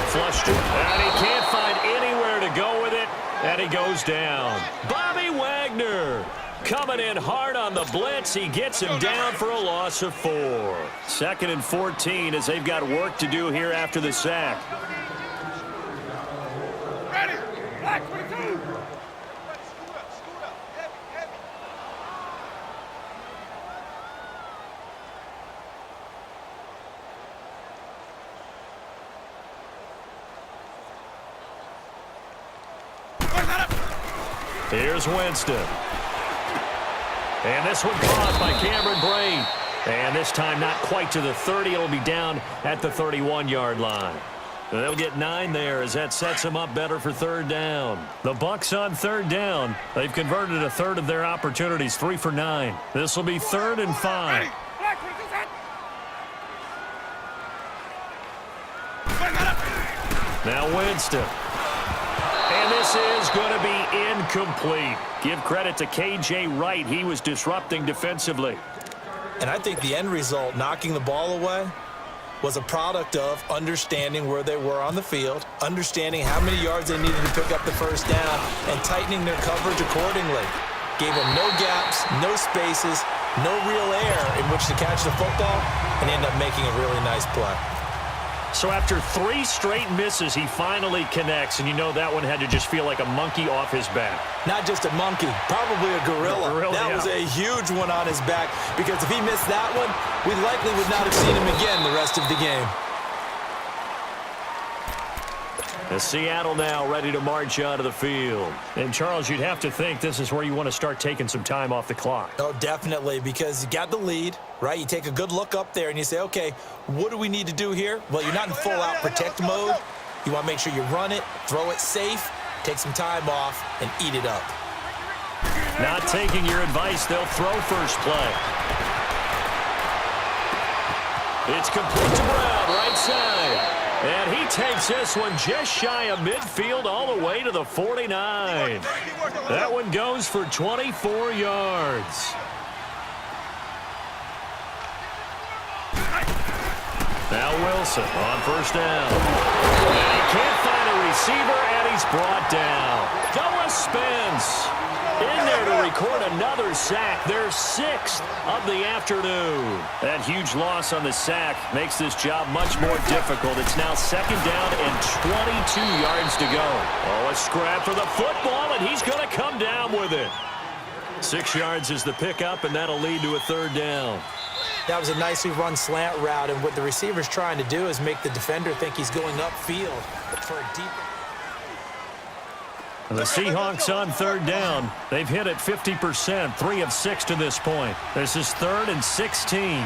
flushed it, and he can't find anywhere to go with it, and he goes down. Bobby Wagner coming in hard on the blitz. He gets him down for a loss of 4. 2nd and 14 as they've got work to do here after the sack. Ready, Black 22. Here's Winston. And this one caught by Cameron Brain. And this time not quite to the 30. It'll be down at the 31-yard line. They'll get 9 there as that sets them up better for 3rd down. The Bucs on 3rd down. They've converted a third of their opportunities, 3 for 9. This will be 3rd and 5. Now Winston. And this is going to be incomplete. Give credit to K.J. Wright. He was disrupting defensively. And I think the end result, knocking the ball away, was a product of understanding where they were on the field, understanding how many yards they needed to pick up the 1st down, and tightening their coverage accordingly. Gave them no gaps, no spaces, no real air in which to catch the football, and ended up making a really nice play. So after 3 straight misses, he finally connects, and you know that one had to just feel like a monkey off his back. Not just a monkey, probably a gorilla. That was a huge one on his back, because if he missed that one, we likely would not have seen him again the rest of the game. As Seattle now ready to march onto the field. And, Charles, you'd have to think this is where you want to start taking some time off the clock. Oh, definitely, because you got the lead, right? You take a good look up there and you say, okay, what do we need to do here? Well, you're not in full-out protect mode. You want to make sure you run it, throw it safe, take some time off, and eat it up. Not taking your advice, they'll throw first play. It's complete to Brown, right side. And he takes this one just shy of midfield all the way to the 49. That one goes for 24 yards. Now Wilson on 1st down. And he can't find a receiver, and he's brought down. Noah Spence in there to record another sack, their 6th of the afternoon. That huge loss on the sack makes this job much more difficult. It's now 2nd down and 22 yards to go. Oh, a scrap for the football, and he's going to come down with it. 6 yards is the pickup, and that'll lead to a 3rd down. That was a nicely run slant route, and what the receiver's trying to do is make the defender think he's going upfield for a deep... The Seahawks on 3rd down. They've hit it 50%, 3 of 6 to this point. This is 3rd and 16.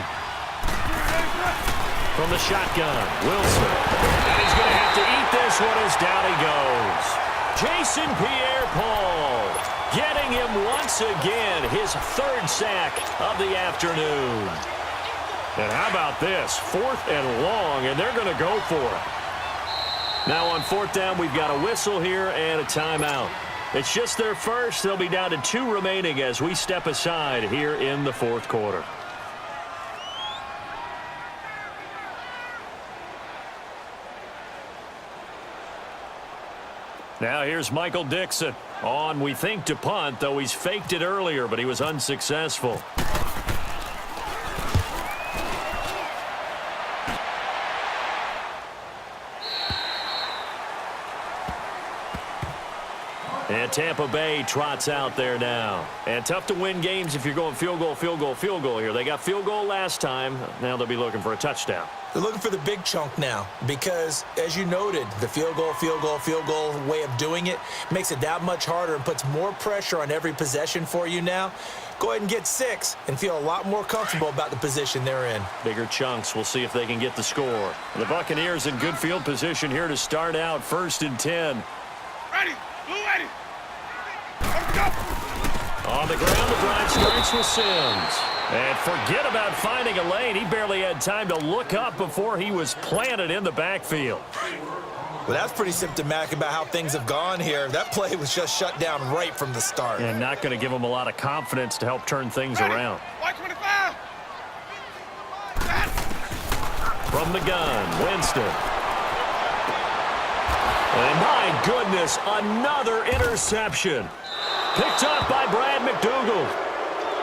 From the shotgun, Wilson. And he's going to have to eat this one as down he goes. Jason Pierre-Paul getting him once again, his 3rd sack of the afternoon. And how about this? 4th and long, and they're going to go for it. Now on 4th down, we've got a whistle here and a timeout. It's just their first. They'll be down to 2 remaining as we step aside here in the fourth quarter. Now here's Michael Dixon on, we think, to punt, though he's faked it earlier, but he was unsuccessful. And Tampa Bay trots out there now. And tough to win games if you're going field goal, field goal, field goal here. They got field goal last time. Now they'll be looking for a touchdown. They're looking for the big chunk now because, as you noted, the field goal, field goal, field goal way of doing it makes it that much harder and puts more pressure on every possession for you now. Go ahead and get 6 and feel a lot more comfortable about the position they're in. Bigger chunks. We'll see if they can get the score. The Buccaneers in good field position here to start out 1st and 10. Ready. Blue ready. Let's go. On the ground, the drive starts with Sims. And forget about finding a lane. He barely had time to look up before he was planted in the backfield. Well, that's pretty symptomatic about how things have gone here. That play was just shut down right from the start. And not going to give him a lot of confidence to help turn things around. White 25. From the gun, Winston. And my goodness, another interception. Picked up by Brad McDougal.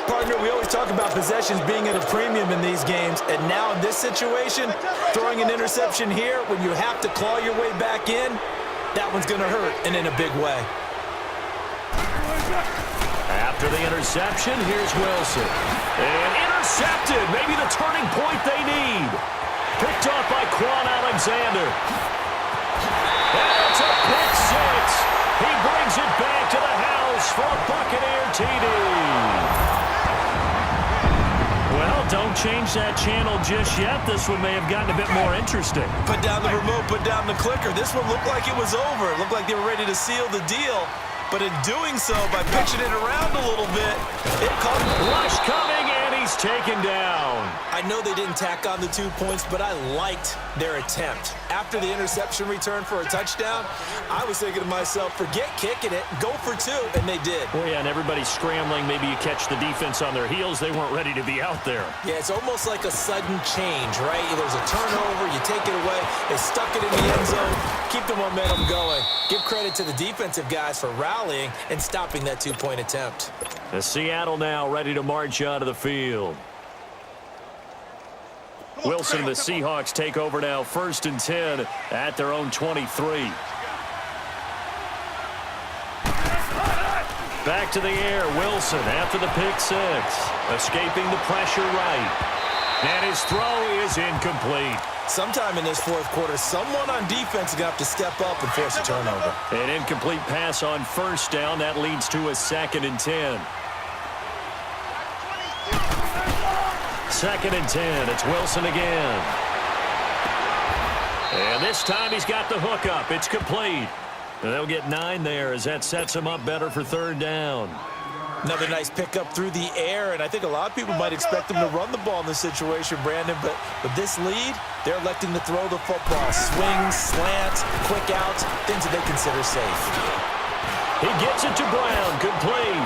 Partner, we always talk about possessions being at a premium in these games, and now in this situation, throwing an interception here when you have to claw your way back in, that one's going to hurt, and in a big way. After the interception, here's Wilson. And intercepted, maybe the turning point they need. Picked off by Quan Alexander. And it's a pick 6. He brings it back to the house for a Buccaneer TD. Well, don't change that channel just yet. This one may have gotten a bit more interesting. Put down the remote, put down the clicker. This one looked like it was over. It looked like they were ready to seal the deal. But in doing so, by pitching it around a little bit, it caught rush coming, and he's taken down. I know they didn't tack on the 2 points, but I liked their attempt. After the interception return for a touchdown, I was thinking to myself, forget kicking it, go for 2, and they did. Well, yeah, and everybody's scrambling. Maybe you catch the defense on their heels. They weren't ready to be out there. Yeah, it's almost like a sudden change, right? There's a turnover, you take it away, they stuck it in the end zone, keep the momentum going. Give credit to the defensive guys for rallying and stopping that 2-point attempt. The Seattle now ready to march out of the field. Wilson and the Seahawks take over now 1st and 10 at their own 23. Back to the air, Wilson after the pick 6. Escaping the pressure right. And his throw is incomplete. Sometime in this fourth quarter, someone on defense is going to have to step up and force a turnover. An incomplete pass on 1st down. That leads to a 2nd and 10. 2nd and 10. It's Wilson again. And this time he's got the hook up. It's complete. And they'll get 9 there as that sets him up better for 3rd down. Another nice pickup through the air, and I think a lot of people might expect them to run the ball in this situation, Brandon, but with this lead, they're electing to throw the football. Swings, slants, quick outs, things that they consider safe. He gets it to Brown. Complete.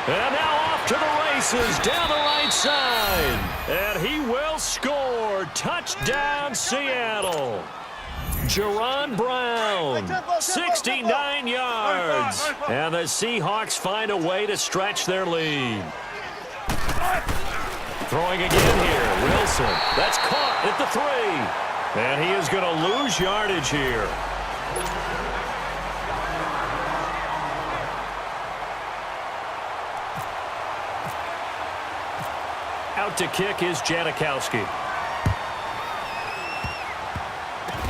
And now off to the races down the right side. And he will score. Touchdown, Seattle. Jerron Brown, 69 yards. And the Seahawks find a way to stretch their lead. Throwing again here, Wilson. That's caught at the 3. And he is going to lose yardage here. Out to kick is Janikowski.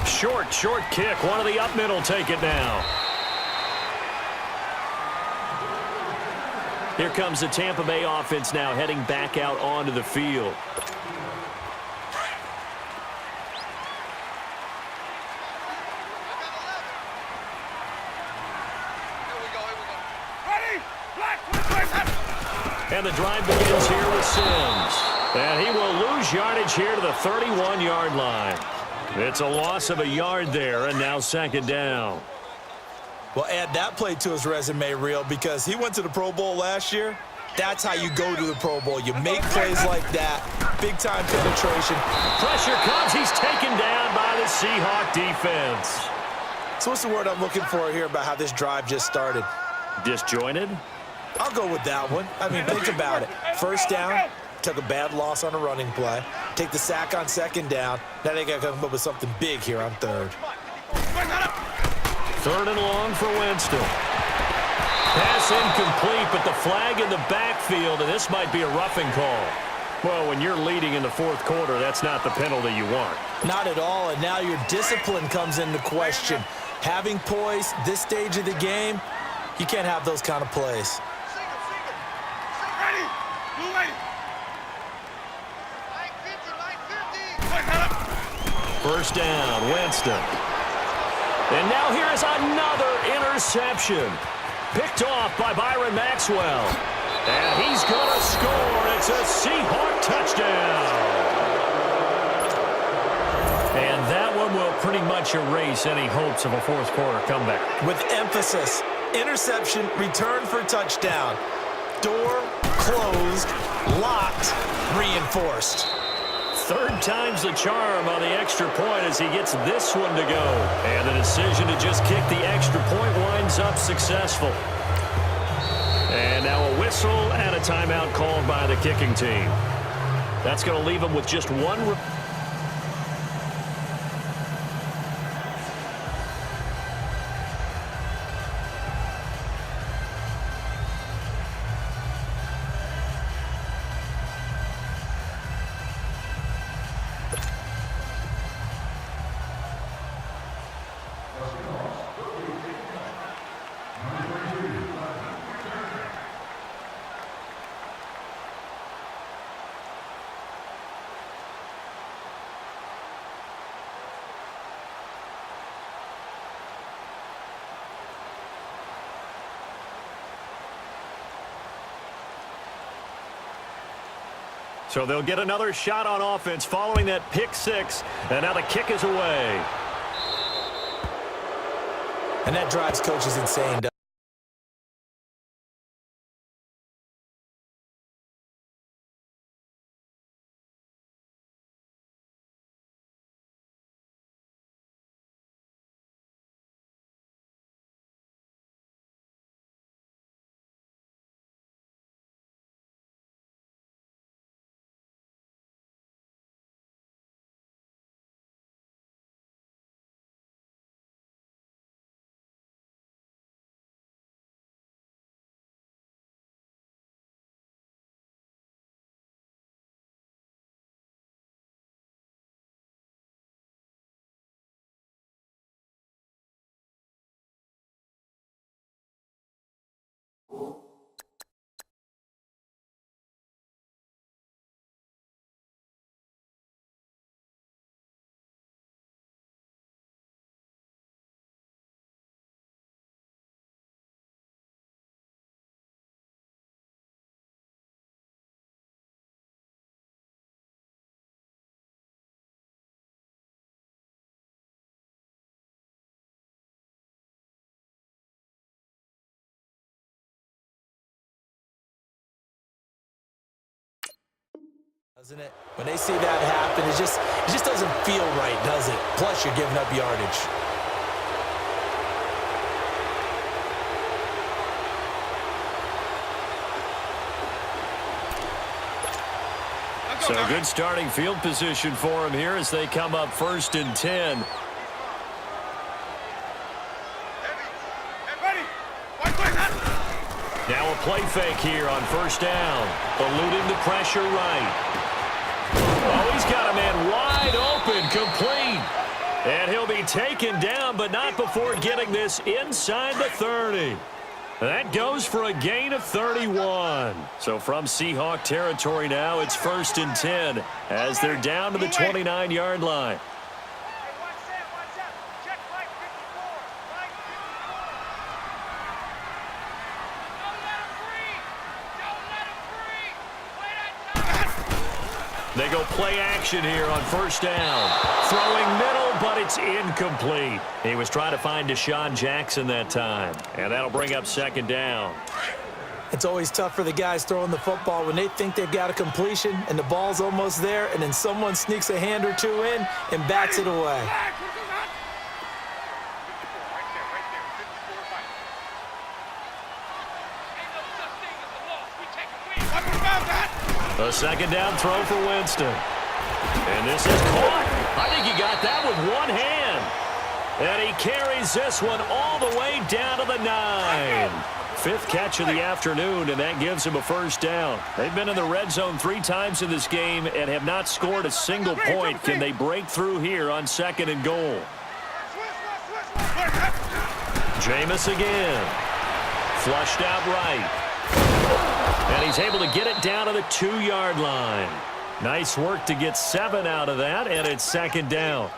Short kick. One of the up middle take it now. Here comes the Tampa Bay offense now heading back out onto the field. And the drive begins here with Sims. And he will lose yardage here to the 31-yard line. It's a loss of a yard there, and now 2nd down. Well, add that play to his resume reel because he went to the Pro Bowl last year. That's how you go to the Pro Bowl. You make plays like that, big-time penetration. Pressure comes. He's taken down by the Seahawk defense. So what's the word I'm looking for here about how this drive just started? Disjointed? I'll go with that one. I mean, think about it. First down, took a bad loss on a running play. Take the sack on second down. Now they got to come up with something big here on third. Third and long for Winston. Pass incomplete, but the flag in the backfield, and this might be a roughing call. Well, when you're leading in the fourth quarter, that's not the penalty you want. Not at all, and now your discipline comes into question. Having poise this stage of the game, you can't have those kind of plays. First down, Winston. And now here is another interception. Picked off by Byron Maxwell. And he's going to score. It's a Seahawk touchdown. And that one will pretty much erase any hopes of a fourth quarter comeback. With emphasis, interception, return for touchdown. Door closed, locked, reinforced. Third time's the charm on the extra point as he gets this one to go. And the decision to just kick the extra point winds up successful. And now a whistle and a timeout called by the kicking team. That's going to leave him with just one. So they'll get another shot on offense following that pick six. And now the kick is away. And that drives coaches insane. Doesn't it? When they see that happen, it just doesn't feel right, does it? Plus, you're giving up yardage. So good starting field position for him here as they come up 1st and 10. Now a play fake here on 1st down. Eluding the pressure right. Oh, he's got a man wide open, complete. And he'll be taken down, but not before getting this inside the 30. That goes for a gain of 31. So from Seahawk territory now, it's 1st and 10 as they're down to the 29-yard line. They go play action here on 1st down. Throwing middle, but it's It's incomplete. He was trying to find Deshaun Jackson that time, and that'll bring up second down. It's always tough for the guys throwing the football when they think they've got a completion and the ball's almost there, and then someone sneaks a hand or two in and bats it away. A second down throw for Winston. And this is caught. I think he got that with one hand. And he carries this one all the way down to the 9. Fifth catch of the afternoon, and that gives him a first down. They've been in the red zone 3 times in this game and have not scored a single point. Can they break through here on second and goal? Jameis again. Flushed out right. And he's able to get it down to the 2-yard line. Nice work to get 7 out of that, and it's second down.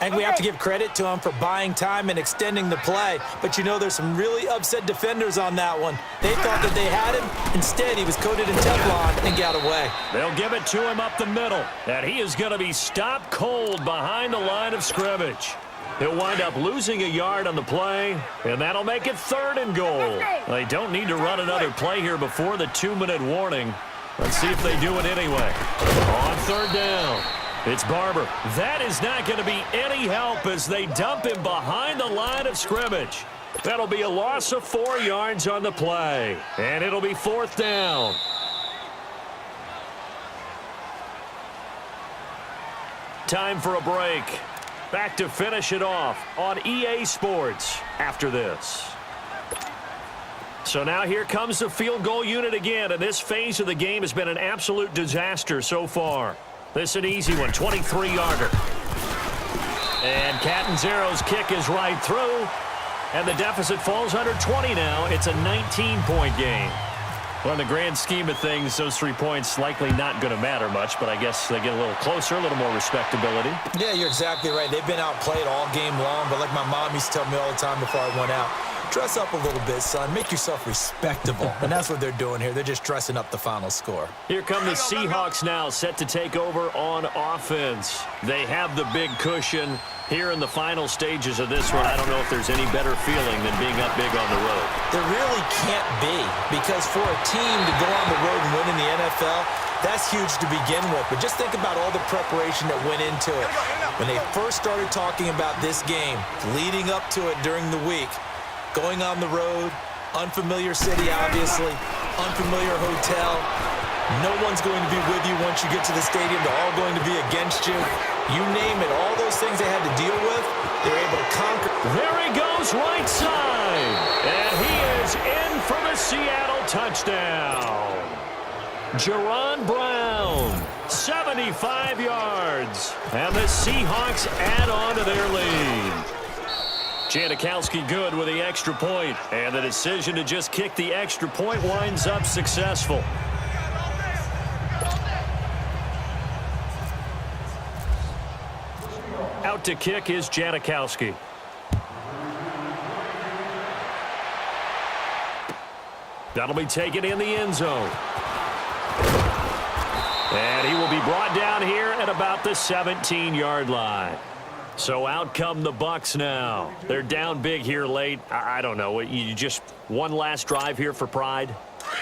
And we have to give credit to him for buying time and extending the play. But, you know, there's some really upset defenders on that one. They thought that they had him. Instead, he was coated in Teflon and got away. They'll give it to him up the middle. And he is going to be stopped cold behind the line of scrimmage. He'll wind up losing a yard on the play, and that'll make it 3rd and goal. They don't need to run another play here before the 2-minute warning. Let's see if they do it anyway. On 3rd down. It's Barber. That is not going to be any help as they dump him behind the line of scrimmage. That'll be a loss of 4 yards on the play. And it'll be 4th down. Time for a break. Back to finish it off on EA Sports after this. So now here comes the field goal unit again, and this phase of the game has been an absolute disaster so far. This is an easy one, 23-yarder. And Catanzaro's kick is right through, and the deficit falls under 20 now. It's a 19-point game. Well, in the grand scheme of things, those 3 points likely not going to matter much, but I guess they get a little closer, a little more respectability. Yeah, you're exactly right. They've been outplayed all game long, but like my mom used to tell me all the time before I went out, dress up a little bit, son. Make yourself respectable. And that's what they're doing here. They're just dressing up the final score. Here come the Seahawks now, set to take over on offense. They have the big cushion. Here in the final stages of this one, I don't know if there's any better feeling than being up big on the road. There really can't be, because for a team to go on the road and win in the NFL, that's huge to begin with. But just think about all the preparation that went into it. When they first started talking about this game, leading up to it during the week, going on the road, unfamiliar city, obviously, unfamiliar hotel. No one's going to be with you once you get to the stadium. They're all going to be against you. You name it, all those things they had to deal with, they're able to conquer. There he goes right side. And he is in for the Seattle touchdown. Jaron Brown, 75 yards. And the Seahawks add on to their lead. Janikowski good with the extra point. And the decision to just kick the extra point winds up successful. Out to kick is Janikowski. That'll be taken in the end zone. And he will be brought down here at about the 17-yard line. So out come the Bucs now. They're down big here late. I don't know. You just one last drive here for pride?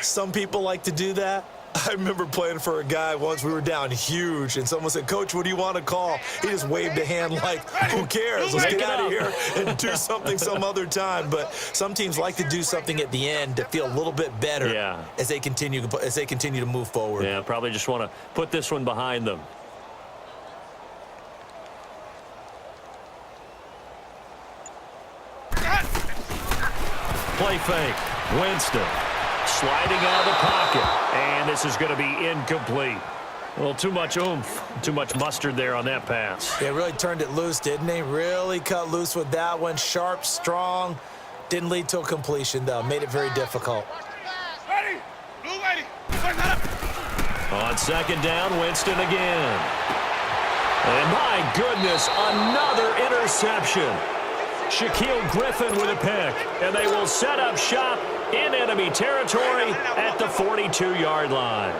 Some people like to do that. I remember playing for a guy once. We were down huge, and someone said, "Coach, what do you want to call?" He just waved a hand like, "Who cares? Let's get out of here and do something some other time." But some teams like to do something at the end to feel a little bit better as they continue to move forward. Yeah, probably just want to put this one behind them. Play fake. Winston. Sliding out of the pocket, and this is going to be incomplete. A little too much oomph, too much mustard there on that pass. They really turned it loose, didn't they? Really cut loose with that one. Sharp, strong. Didn't lead to a completion, though. Made it very difficult. Ready? Blue lady. On second down, Winston again. And my goodness, another interception. Shaquille Griffin with a pick, and they will set up shop in enemy territory at the 42-yard line.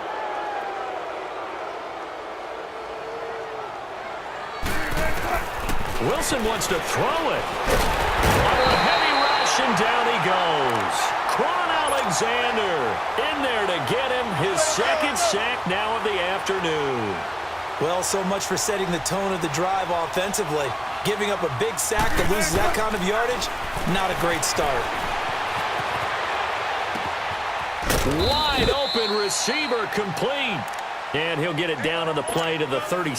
Wilson wants to throw it. On a heavy rush, and down he goes. Quan Alexander in there to get him his second sack now of the afternoon. Well, so much for setting the tone of the drive offensively. Giving up a big sack that loses that kind of yardage, not a great start. Wide open receiver complete. And he'll get it down on the play to the 30.